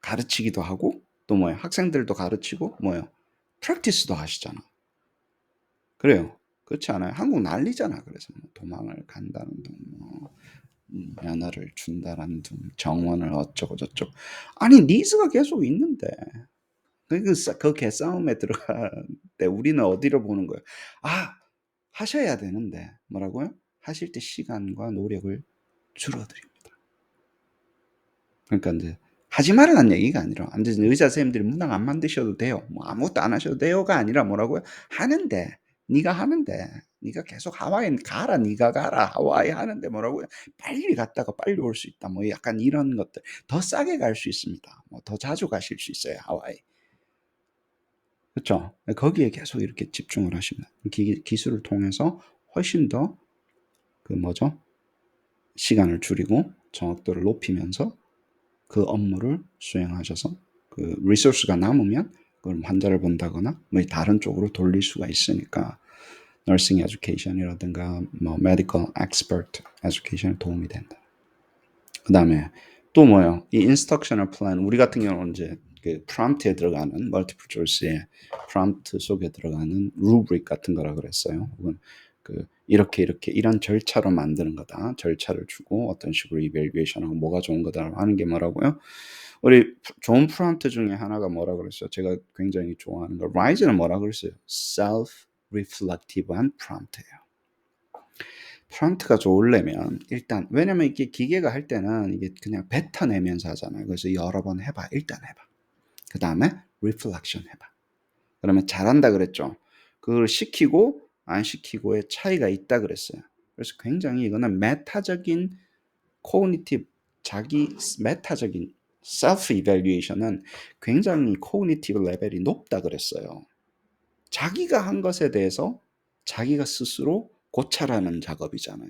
가르치기도 하고 또 뭐예요? 학생들도 가르치고 뭐예요? 프랙티스도 하시잖아. 그래요. 그렇지 않아요? 한국 난리잖아. 그래서 뭐 도망을 간다는 둥, 뭐 면허를 준다는 둥, 정원을 어쩌고 저쩌고. 아니 니즈가 계속 있는데 그 개싸움에 들어갈 때 우리는 어디로 보는 거예요? 아, 하셔야 되는데 뭐라고요? 하실 때 시간과 노력을 줄어들입니다. 그러니까 인제 하지 말라는 얘기가 아니라 인제 의사 선생님들이 문항 안 만드셔도 돼요. 뭐 아무것도 안 하셔도 돼요가 아니라 뭐라고요? 하는데 네가 하는데 네가 계속 하와이 가라. 네가 가라. 하와이 하는데 뭐라고요? 빨리 갔다가 빨리 올 수 있다. 뭐 약간 이런 것들. 더 싸게 갈 수 있습니다. 뭐 더 자주 가실 수 있어요, 하와이. 그쵸? 예, 거기에 계속 이렇게 집중을 하시면 기술을 통해서 훨씬 더 그 뭐죠? 시간을 줄이고 정확도를 높이면서 그 업무를 수행하셔서 그 리소스가 남으면 그걸 환자를 본다거나 뭐 다른 쪽으로 돌릴 수가 있으니까 nursing education이라든가 뭐 medical expert education에 도움이 된다. 그 다음에 또 뭐요? 이 instructional plan 우리 같은 경우는 이제 그 prompt에 들어가는 multiple choice의 prompt 속에 들어가는 rubric 같은 거라 그랬어요. 혹은 그 이렇게 이런 절차로 만드는 거다. 절차를 주고 어떤 식으로 evaluation하고 뭐가 좋은 거다 하는 게 뭐라고요? 우리 좋은 프롬프트 중에 하나가 뭐라 그랬어요? 제가 굉장히 좋아하는 거. 라이즈는 뭐라 그랬어요? self-reflective한 프롬프트예요. 프롬프트가 좋으려면 일단 왜냐면 이게 기계가 할 때는 이게 그냥 뱉어내면서 하잖아요. 그래서 여러 번 해봐. 일단 해봐. 그 다음에 reflection 해봐. 그러면 잘한다 그랬죠. 그걸 시키고 안 시키고의 차이가 있다 그랬어요. 그래서 굉장히 이거는 메타적인 cognitive 메타적인 self evaluation은 굉장히 cognitive 레벨이 높다 그랬어요. 자기가 한 것에 대해서 자기가 스스로 고찰하는 작업이잖아요.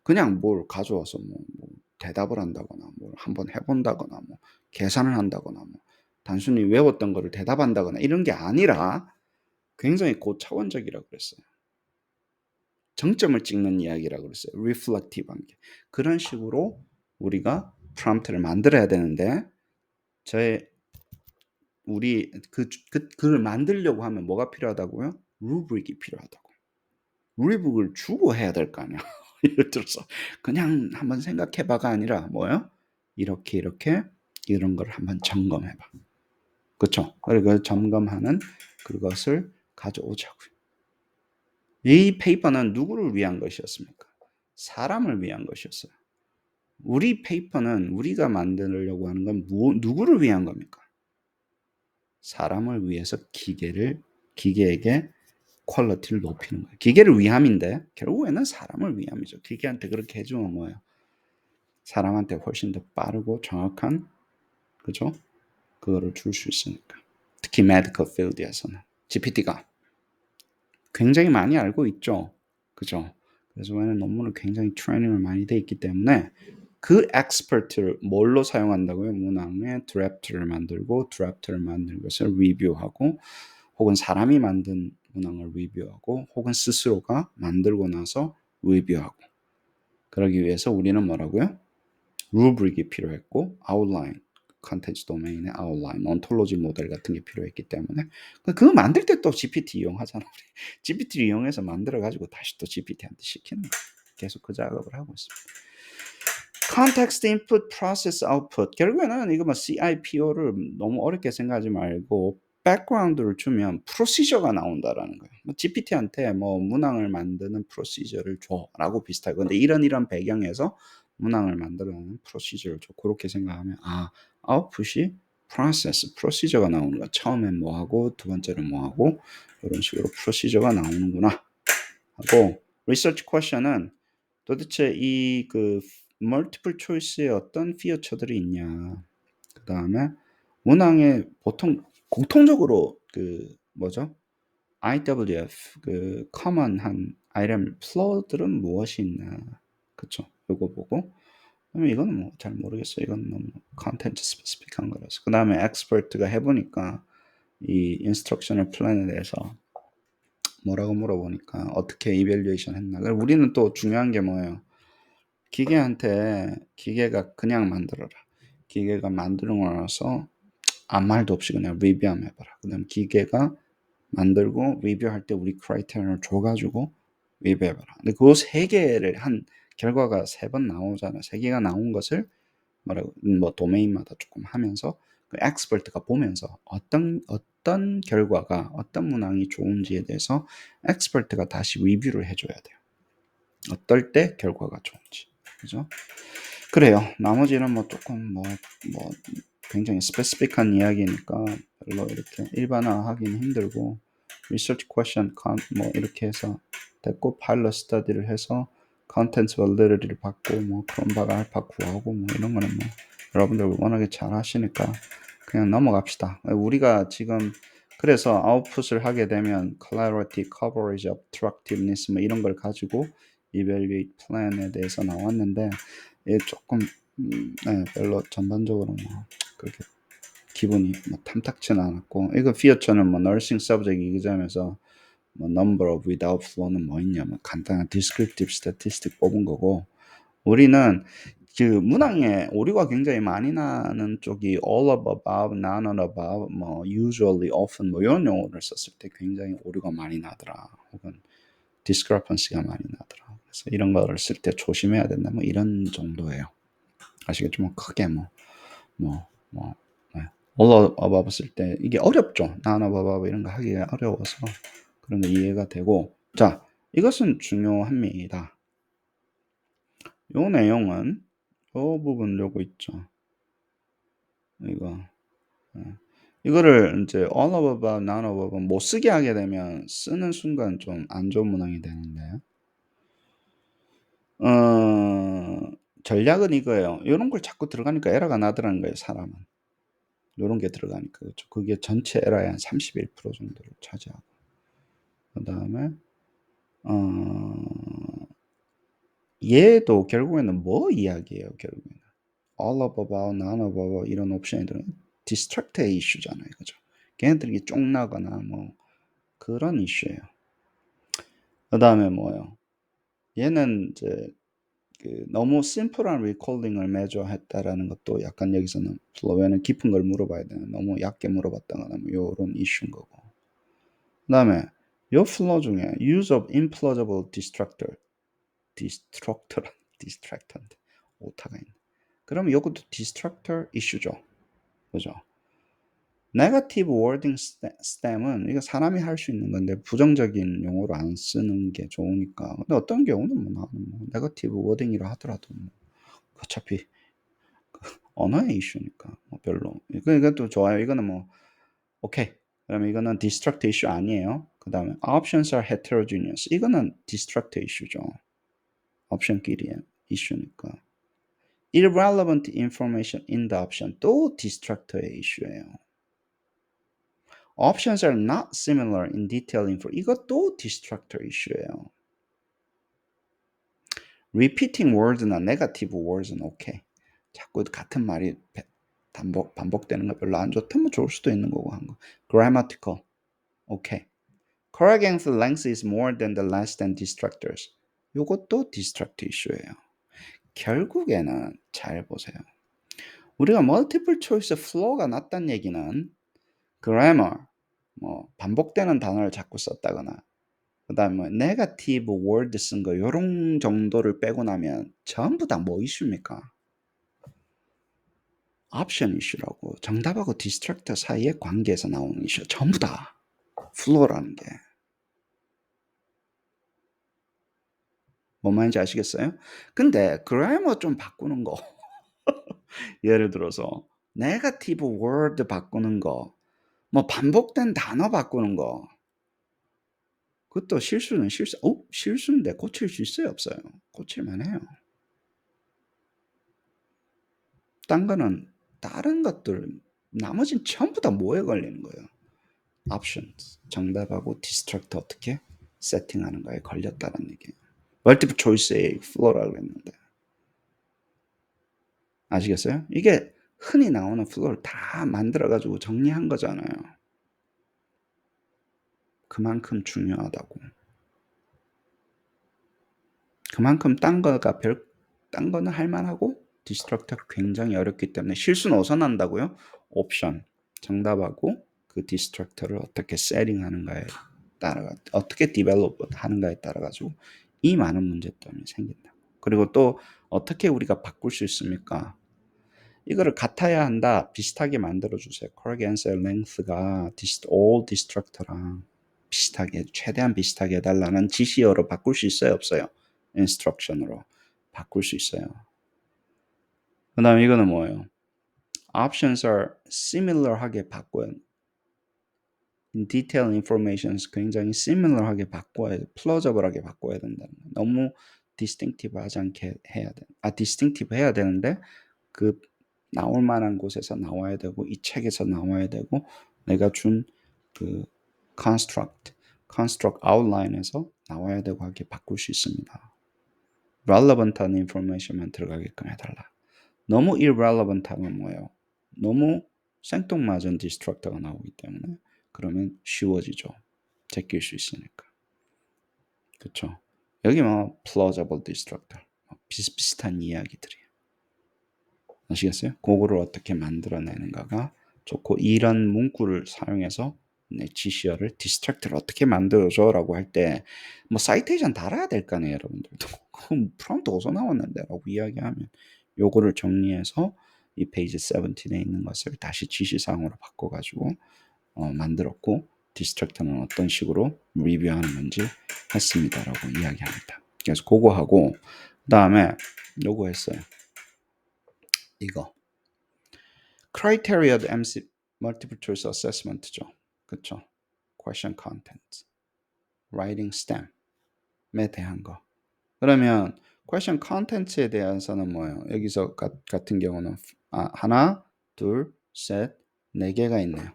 그냥 뭘 가져와서 뭐 대답을 한다거나 뭘 한번 해본다거나 뭐 계산을 한다거나 뭐 단순히 외웠던 거를 대답한다거나 이런 게 아니라 굉장히 고차원적이라고 그랬어요. 정점을 찍는 이야기라고 그랬어요. reflective한 게. 그런 식으로 우리가 프롬프트를 만들어야 되는데 저의 우리 그걸 만들려고 하면 뭐가 필요하다고요? 루브릭이 필요하다고. 루브릭을 주고 해야 될 거 아니야. 예를 들어서 그냥 한번 생각해 봐가 아니라 뭐예요? 이렇게 이런 걸 한번 점검해 봐. 그렇죠? 그리고 점검하는 그것을 가져오자고요. 이 페이퍼는 누구를 위한 것이었습니까? 사람을 위한 것이었어요. 우리 페이퍼는 우리가 만들려고 하는 건 누구를 위한 겁니까? 사람을 위해서 기계에게 퀄리티를 높이는 거예요. 기계를 위함인데 결국에는 사람을 위함이죠. 기계한테 그렇게 해주면 뭐예요? 사람한테 훨씬 더 빠르고 정확한 그죠? 그거를 줄 수 있으니까. 특히 medical field에서는 GPT가 굉장히 많이 알고 있죠. 그죠? 그래서 왜냐면 논문을 굉장히 트레이닝을 많이 돼 있기 때문에 그 엑스퍼트를 뭘로 사용한다고요? 문항에 드래프트를 만들고 드래프트를 만든 것을 리뷰하고 혹은 사람이 만든 문항을 리뷰하고 혹은 스스로가 만들고 나서 리뷰하고 그러기 위해서 우리는 뭐라고요? 루브릭이 필요했고 아웃라인 컨텐츠 도메인의 아웃라인 온톨로지 모델 같은 게 필요했기 때문에 그거 만들 때 또 GPT 이용하잖아. 우리. GPT를 이용해서 만들어 가지고 다시 또 GPT한테 시키는 거야. 계속 그 작업을 하고 있습니다. Context Input Process Output 결국에는 이거 뭐 CIPO를 너무 어렵게 생각하지 말고 백그라운드를 주면 프로시저가 나온다라는 거예요. 뭐 GPT한테 뭐 문항을 만드는 프로시저를 줘라고 비슷하고 근데 이런 배경에서 문항을 만들어내는 프로시저를 줘 그렇게 생각하면 아 아웃풋이 프로세스 프로시저가 나오는 거야. 처음엔 뭐 하고 두 번째는 뭐 하고 이런 식으로 프로시저가 나오는구나 하고 리서치 퀘션은 도대체 이 그 멀티플 초이스에 어떤 피어처들이 있냐. 그다음에 문항에 보통 공통적으로 그 뭐죠? IWF 그 커먼한 아이템 플로우들은 무엇이 있나. 그쵸? 요거 보고 그러면 이거는 뭐 잘 모르겠어요. 이건 너무 컨텐츠 스페시픽한 거라서. 그다음에 엑스퍼트가 해 보니까 이 인스트럭셔널 플랜에 대해서 뭐라고 물어보니까 어떻게 이밸류에이션 했나. 우리는 또 중요한 게 뭐예요? 기계한테 기계가 그냥 만들어라. 기계가 만들고 나서 아무 말도 없이 그냥 리뷰 한번 해봐라. 그 다음 기계가 만들고 리뷰할 때 우리 크라이테리언을 줘가지고 리뷰해봐라. 근데 그 세 개를 한 결과가 세 번 나오잖아. 세 개가 나온 것을 뭐라고 뭐 도메인마다 조금 하면서 그 엑스퍼트가 보면서 어떤 결과가 어떤 문항이 좋은지에 대해서 엑스퍼트가 다시 리뷰를 해 줘야 돼요. 어떨 때 결과가 좋은지. 그죠? 그래요. 나머지는 뭐 조금 뭐 굉장히 스페시픽한 이야기니까 별로 이렇게 일반화하기는 힘들고 리서치 퀘션 뭐 이렇게 해서 됐고 파일럿 스터디를 해서 컨텐츠 validity 를 받고 뭐 크롬바가 알파 구하고 뭐 이런 거는 뭐 여러분들 워낙에 잘 하시니까 그냥 넘어갑시다. 우리가 지금 그래서 아웃풋을 하게 되면 clarity, coverage, attractiveness 뭐 이런 걸 가지고 evaluate plan에 대해서 나왔는데 예, 조금 네, 별로 전반적으로 뭐 그렇게 기분이 뭐 탐탁치는 않았고 이거 피어처는 뭐 nursing subject 이기자면서 뭐 number of without flow는 뭐 있냐면 간단한 descriptive statistic 뽑은 거고 우리는 그 문항에 오류가 굉장히 많이 나는 쪽이 all of above, none of above, 뭐 usually, often 뭐 이런 용어를 썼을 때 굉장히 오류가 많이 나더라. 혹은 discrepancy가 많이 나더라. 그래서 이런 거를 쓸 때 조심해야 된다. 뭐 이런 정도예요. 아시겠죠? 뭐 크게 네. all of above 쓸 때 이게 어렵죠. none of above 이런 거 하기가 어려워서 그런 거 이해가 되고 자 이것은 중요합니다. 요 내용은 요 부분 요거 있죠. 이거 이거를 이제 all of above, none of above 못 쓰게 하게 되면 쓰는 순간 좀 안 좋은 문항이 되는데 전략은 이거예요. 요런 걸 자꾸 들어가니까 에러가 나더라는 거예요, 사람은. 요런 게 들어가니까. 그렇죠. 그게 전체 에러의 한 31% 정도를 차지하고. 그다음에 얘도 결국에는 뭐 이야기예요, 결국에는. all of above, none of above 이런 옵션들은 distract의 이슈잖아요. 그죠? 걔네들이 쫑나거나 뭐 그런 이슈예요. 그다음에 뭐예요? 얘는 이제 그 너무 심플한 리콜링을 매주 했다라는 것도 약간 여기서는 플로우에는 깊은 걸 물어봐야 되는 너무 얕게 물어봤다거나 뭐 요런 이슈인 거고. 그다음에 요 플로우 중에 use of implausible distractor 오타가 있네. 그럼 요것도 distractor 이슈죠. 그죠? 네거티브 워딩 스템은 이거 사람이 할 수 있는 건데 부정적인 용어로 안 쓰는 게 좋으니까. 근데 어떤 경우는 뭐 나는 뭐 네거티브 워딩이라 하더라도 뭐 어차피 언어의 이슈니까 뭐 별로. 이것도 좋아요. 이거는 뭐 오케이. 그러면 이거는 distract 이슈 아니에요. 그다음에 options are heterogeneous. 이거는 distract 이슈죠. 옵션끼리의 이슈니까. irrelevant information in the option 또 distract의 이슈예요. options are not similar in detail info 이것도 distractor 이슈예요. repeating words나 negative words는 오케이. 자꾸 같은 말이 반복되는 거 별로 안 좋다면 뭐 좋을 수도 있는 거고 한 거. grammatical 오케이. correct length is more than the less than distractors. 요것도 distract 이슈예요. 결국에는 잘 보세요. 우리가 multiple choice flow가 낮다는 얘기는 grammar 뭐 반복되는 단어를 자꾸 썼다거나 그다음에 뭐 네거티브 월드 쓴 거 요런 정도를 빼고 나면 전부 다 뭐 이슈입니까? 옵션 이슈라고. 정답하고 디스트랙터 사이의 관계에서 나오는 이슈. 전부 다 플로우라는 게. 뭔 말인지 아시겠어요? 근데 그래머 좀 바꾸는 거. 예를 들어서 네거티브 월드 바꾸는 거. 뭐 반복된 단어 바꾸는 거. 그것도 실수는 실수인데 고칠 수 있어요, 없어요? 고칠만 해요. 딴 거는 다른 것들 나머지는 전부 다 뭐에 걸리는 거예요? options 정답하고 디스트랙트 어떻게 세팅하는 거에 걸렸다는 얘기예요. 멀티플 초이스의 플로우라고 했는데 아시겠어요? 이게 흔히 나오는 플로우를 다 만들어가지고 정리한 거잖아요. 그만큼 중요하다고. 그만큼 딴 거는 할만하고 디스트럭터가 굉장히 어렵기 때문에 실수는 어디서 난다고요? 옵션 정답하고 그 디스트럭터를 어떻게 세팅하는가에 따라 어떻게 디벨롭 하는가에 따라 가지고 이 많은 문제점이 생긴다. 그리고 또 어떻게 우리가 바꿀 수 있습니까? 이거를 같아야 한다. 비슷하게 만들어 주세요. correct answer length가 all destructor랑 비슷하게 최대한 비슷하게 해달라는 지시어로 바꿀 수 있어요, 없어요? instruction으로 바꿀 수 있어요. 그다음에 이거는 뭐예요? options are similar하게 바꿔요. detail informations 굉장히 similar하게 바꿔야 돼. plausible하게 바꿔야 된다는 거예요. 너무 distinctive하지 않게 해야 돼. distinctive 해야 되는데 그 나올 만한 곳에서 나와야 되고 이 책에서 나와야 되고 내가 준 그 construct outline에서 나와야 되고 하게 바꿀 수 있습니다. relevant한 information만 들어가게끔 해달라. 너무 irrelevant 하면 뭐예요? 너무 생뚱맞은 디스트럭터가 나오기 때문에 그러면 쉬워지죠. 제낄 수 있으니까. 그쵸? 여기 뭐 plausible destructor 비슷비슷한 이야기들이에요. 아시겠어요? 그거를 어떻게 만들어내는가가 좋고 이런 문구를 사용해서 지시어를 디스트랙트를 어떻게 만들어줘 라고 할 때 뭐 사이테이션 달아야 될 거 아니에요 여러분들도. 그럼 프롬프트 어디서 나왔는데 라고 이야기하면 요거를 정리해서 이 페이지 17에 있는 것을 다시 지시사항으로 바꿔가지고 만들었고 디스트랙트는 어떤 식으로 리뷰하는 건지 했습니다 라고 이야기합니다. 그래서 그거 하고 그 다음에 요거 했어요. 이거 criteria MC multiple choice assessment죠. 그쵸? question content, writing stem에 대한 거. 그러면 question content에 대해서는 뭐예요? 여기서 같은 경우는 하나, 둘, 셋, 네 개가 있네요.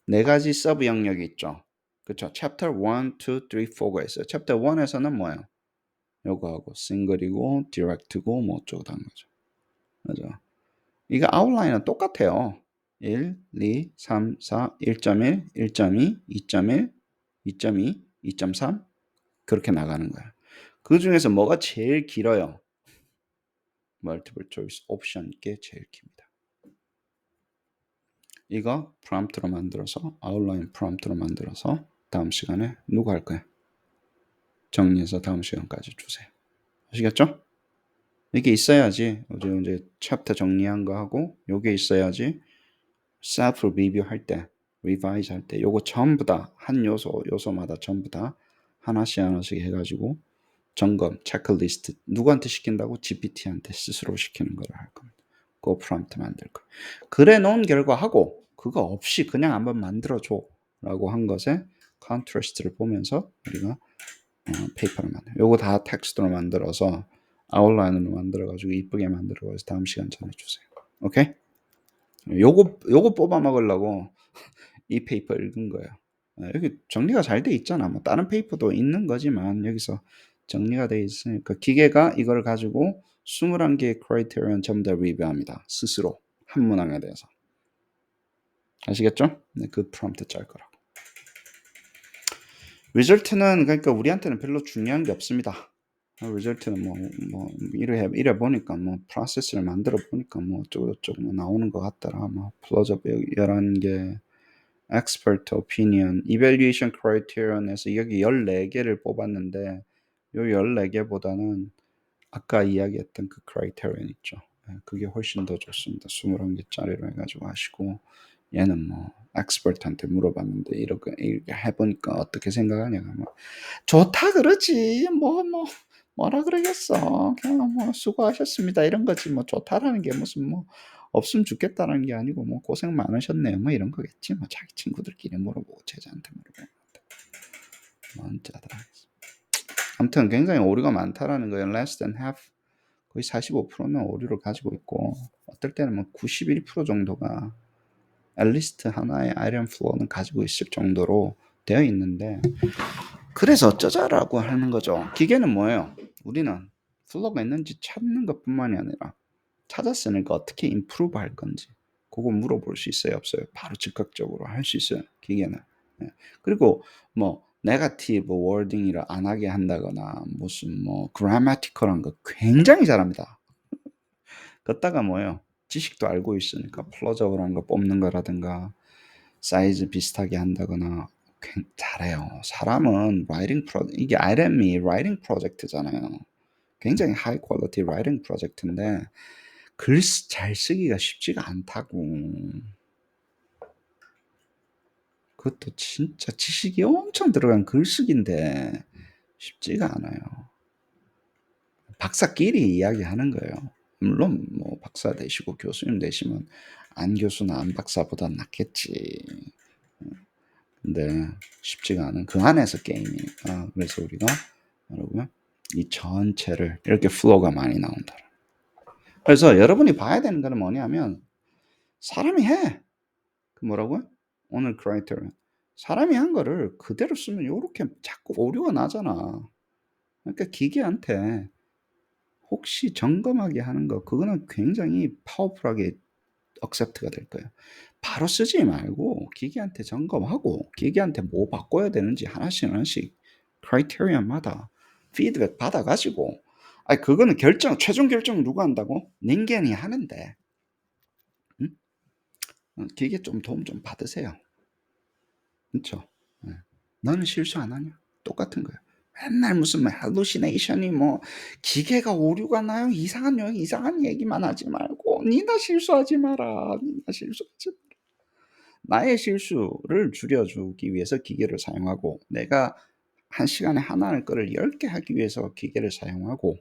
네 가지 서브 영역이 있죠. 그쵸? chapter 1, 2, 3, 4가 있어요. chapter 1에서는 뭐예요? 요거하고 싱글이고 디렉트고 뭐 어쩌고 다 거죠. 맞아. 이거 아웃라인은 똑같아요. 1, 2, 3, 4, 1.1, 1.2, 2.1, 2.2, 2.3 그렇게 나가는 거야. 그 중에서 뭐가 제일 길어요? 멀티플 초이스 옵션 게 제일 깁니다. 이거 프롬프트로 만들어서 아웃라인 프롬프트로 만들어서 다음 시간에 누가 할 거야? 정리해서 다음 시간까지 주세요. 아시겠죠? 이게 있어야지 이제 챕터 정리한 거 하고 요게 있어야지 self review 할 때, revise 할 때 요거 전부 다 한 요소마다 전부 다 하나씩 해가지고 점검, 체크리스트 누구한테 시킨다고? GPT한테 스스로 시키는 거를 할 겁니다. 그 프롬프트 만들 거. 그래 놓은 결과하고 그거 없이 그냥 한번 만들어줘 라고 한 것에 컨트라스트를 보면서 우리가 페이퍼를 만들어요. 요거 다 텍스트로 만들어서 아웃라인으로 만들어가지고 이쁘게 만들어가지고 다음 시간 전해주세요. 오케이? 요거 뽑아 먹으려고 이 페이퍼 읽은 거예요. 여기 정리가 잘 돼 있잖아. 뭐 다른 페이퍼도 있는 거지만 여기서 정리가 돼 있으니까 기계가 이걸 가지고 21개의 크라이테리언 전부 다 리뷰합니다. 스스로 한 문항에 대해서. 아시겠죠? 네, 그 프롬프트 짤 거라고. 리절트는 그러니까 우리한테는 별로 중요한 게 없습니다. 리절트는 뭐 이래 보니까 뭐 프로세스를 만들어 보니까 뭐 어쩌고 뭐 나오는 것 같더라. 뭐 플러즈업 11개 expert opinion, evaluation criterion에서 여기 14개를 뽑았는데 요 14개보다는 아까 이야기했던 그 criterion 있죠. 그게 훨씬 더 좋습니다. 21개짜리로 해가지고 하시고 얘는 뭐 expert한테 물어봤는데 이렇게 해보니까 어떻게 생각하냐 뭐 좋다 그러지 뭐라 그러겠어. 그냥 뭐 수고하셨습니다 이런 거지 뭐 좋다라는 게 무슨 뭐 없으면 죽겠다는 게 아니고 뭐 고생 많으셨네요 뭐 이런 거겠지 뭐 자기 친구들끼리 물어보고 제자한테 물어보고 뭔 짜다. 아무튼 굉장히 오류가 많다라는 거예요. less than half 거의 45%는 오류를 가지고 있고 어떨 때는 뭐 91% 정도가 앨리스트 하나의 아이런 플로우는 가지고 있을 정도로 되어 있는데 그래서 어쩌자라고 하는 거죠. 기계는 뭐예요? 우리는 플로우가 있는지 찾는 것뿐만이 아니라 찾았으니까 어떻게 임프루브 할 건지 그거 물어볼 수 있어요 없어요? 바로 즉각적으로 할 수 있어요 기계는. 그리고 뭐 네거티브 워딩이라 안 하게 한다거나 무슨 뭐 그래마티컬한 거 굉장히 잘합니다. 걷다가 뭐예요? 지식도 알고 있으니까 플로저블한 거 뽑는 거라든가 사이즈 비슷하게 한다거나 잘해요. 사람은 이게 RM이 라이팅 프로젝트잖아요. 굉장히 하이 퀄리티 라이팅 프로젝트인데 글 잘 쓰기가 쉽지가 않다고. 그것도 진짜 지식이 엄청 들어간 글쓰기인데 쉽지가 않아요. 박사끼리 이야기하는 거예요. 물론 뭐 박사 되시고 교수님 되시면 안 교수나 안 박사보다 낫겠지. 근데 쉽지가 않은 그 안에서 게임이니까. 그래서 우리가 뭐라고요? 이 전체를 이렇게 플로우가 많이 나온다. 그래서 여러분이 봐야 되는 거는 뭐냐면 사람이 해. 그 뭐라고요? 오늘 크라이테리언. 사람이 한 거를 그대로 쓰면 요렇게 자꾸 오류가 나잖아. 그러니까 기계한테 혹시 점검하게 하는 거 그거는 굉장히 파워풀하게 억셉트가 될 거예요. 바로 쓰지 말고 기계한테 점검하고 기계한테 뭐 바꿔야 되는지 하나씩 하나씩 크라이테리언마다 피드백 받아 가지고 아니 그거는 최종 결정을 누가 한다고? 인간이 하는데 응? 기계 좀 도움 좀 받으세요. 그쵸? 예. 너는 실수 안 하냐? 똑같은 거예요. 맨날 무슨 뭐 hallucination이 뭐 기계가 오류가 나요. 이상한 얘기만 하지 말고 니나 실수하지 마라. 니나 실수하지 마라. 나의 실수를 줄여주기 위해서 기계를 사용하고 내가 한 시간에 하나의 거를 10개 하기 위해서 기계를 사용하고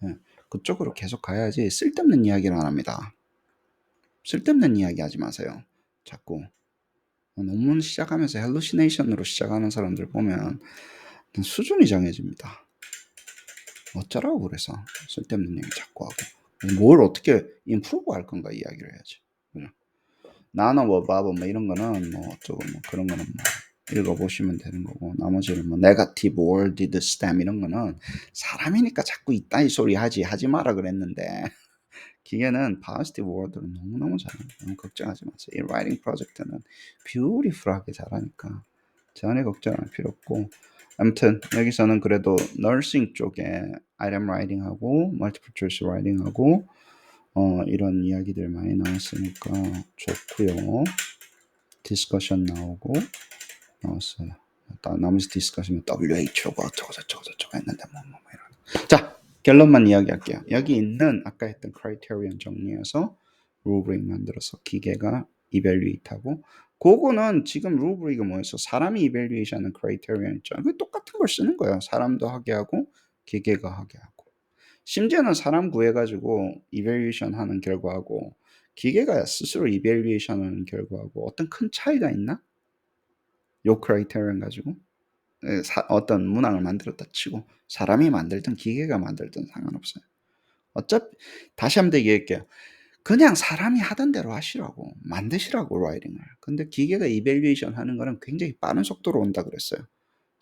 예, 그쪽으로 계속 가야지 쓸데없는 이야기를 안 합니다. 쓸데없는 이야기 하지 마세요. 자꾸 논문 시작하면서 hallucination으로 시작하는 사람들 보면 수준이 정해집니다. 어쩌라고 그래서 쓸데없는 얘기 자꾸 하고 뭘 어떻게 임프로브 할 건가 이야기를 해야지. 그죠? 나나 뭐 바보 뭐 이런 거는 뭐 어쩌고 뭐 그런 거는 뭐 읽어보시면 되는 거고 나머지는 뭐 네거티브 월디드 스템 이런 거는 사람이니까 자꾸 이따위 소리 하지 마라 그랬는데 기계는 positive word를 너무너무 잘해요. 너무 걱정하지 마세요. 이 라이팅 프로젝트는 뷰티풀하게 잘하니까 전혀 걱정할 필요 없고 아무튼 여기서는 그래도 nursing 쪽에 item writing하고 multiple choice writing하고 이런 이야기들 많이 나왔으니까 좋고요. 디스커션 나왔어요. 나머지 디스커션은 WHO가 어쩌고 했는데 뭐 이런. 자 결론만 이야기할게요. 여기 있는 아까 했던 크라이테리언 정리해서 루브릭 만들어서 기계가 이벨리에이트하고 그거는 지금 루브릭은 뭐였어? 사람이 이벨리에이션하는 크라이테리언 있죠. 그 똑같은 걸 쓰는 거예요. 사람도 하게 하고 기계가 하게 하고 심지어는 사람 구해가지고 이벨리에이션 하는 결과하고 기계가 스스로 이벨리에이션 하는 결과하고 어떤 큰 차이가 있나? 요 크라이테리언 가지고 어떤 문항을 만들었다 치고 사람이 만들든 기계가 만들든 상관없어요. 어차피 다시 한번 얘기할게요. 그냥 사람이 하던 대로 하시라고 만드시라고 라이팅을. 근데 기계가 이밸류에이션 하는 거는 굉장히 빠른 속도로 온다 그랬어요.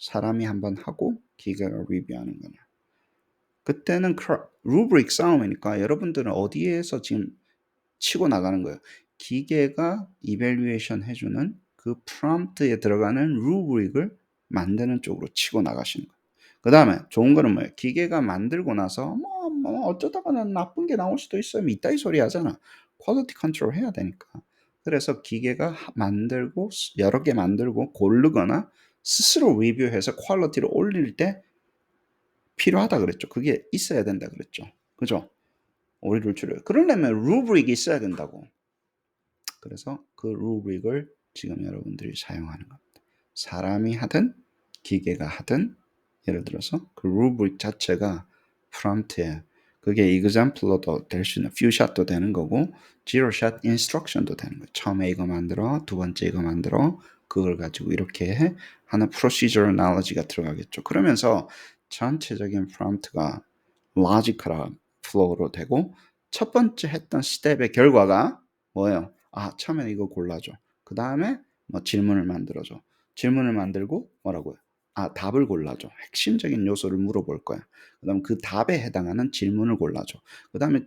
사람이 한번 하고 기계가 리뷰하는 거냐. 그때는 루브릭 싸움이니까 여러분들은 어디에서 지금 치고 나가는 거예요. 기계가 이밸류에이션 해주는 그 프롬프트에 들어가는 루브릭을 만드는 쪽으로 치고 나가시는 거예요. 그 다음에 좋은 거는 뭐예요? 기계가 만들고 나서 뭐 어쩌다가는 나쁜 게 나올 수도 있어요. 이따위 소리 하잖아. 퀄리티 컨트롤 해야 되니까. 그래서 기계가 만들고 여러 개 만들고 고르거나 스스로 리뷰해서 퀄리티를 올릴 때 필요하다 그랬죠. 그게 있어야 된다 그랬죠. 그죠? 오류를 줄여요. 그러려면 루브릭이 있어야 된다고. 그래서 그 루브릭을 지금 여러분들이 사용하는 겁니다. 사람이 하든 기계가 하든 예를 들어서 그 루브릭 자체가 프롬프트에 그게 example로도 될 수 있는 퓨샷도 되는 거고 제로샷 인스트럭션도 되는 거예요. 처음에 이거 만들어 두 번째 이거 만들어 그걸 가지고 이렇게 해 하는 procedural knowledge가 들어가겠죠. 그러면서 전체적인 프롬프트가 logical flow로 되고 첫 번째 했던 스텝의 결과가 뭐예요? 아 처음에 이거 골라줘. 그 다음에 뭐 질문을 만들어줘. 질문을 만들고 뭐라고요? 아 답을 골라줘. 핵심적인 요소를 물어볼 거야. 그 다음 그 답에 해당하는 질문을 골라줘. 그 다음에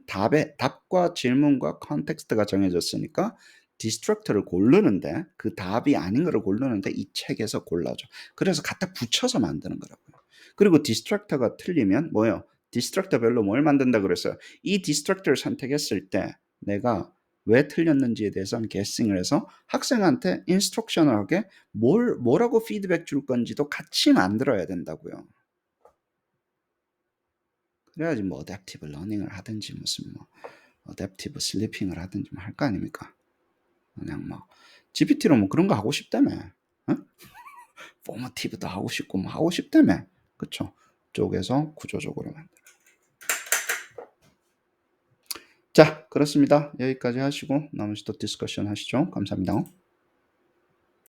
답과 질문과 컨텍스트가 정해졌으니까 디스트럭터를 고르는데 그 답이 아닌 거를 고르는데 이 책에서 골라줘. 그래서 갖다 붙여서 만드는 거라고요. 그리고 디스트럭터가 틀리면 뭐예요? 디스트럭터별로 뭘 만든다 그랬어요? 이 디스트럭터를 선택했을 때 내가 왜 틀렸는지에 대해서는 guessing을 해서 학생한테 인스트럭셔널하게 뭐라고 피드백 줄 건지도 같이 만들어야 된다고요. 그래야지 뭐 어댑티브 러닝을 하든지 무슨 뭐 어댑티브 슬리핑을 하든지 뭐 할 거 아닙니까? 그냥 뭐 GPT로 뭐 그런 거 하고 싶다며. 어? 포머티브도 하고 싶고 뭐 하고 싶다며. 그쵸? 쪽에서 구조적으로 만들어. 자, 그렇습니다. 여기까지 하시고 나머지 또 디스커션 하시죠. 감사합니다.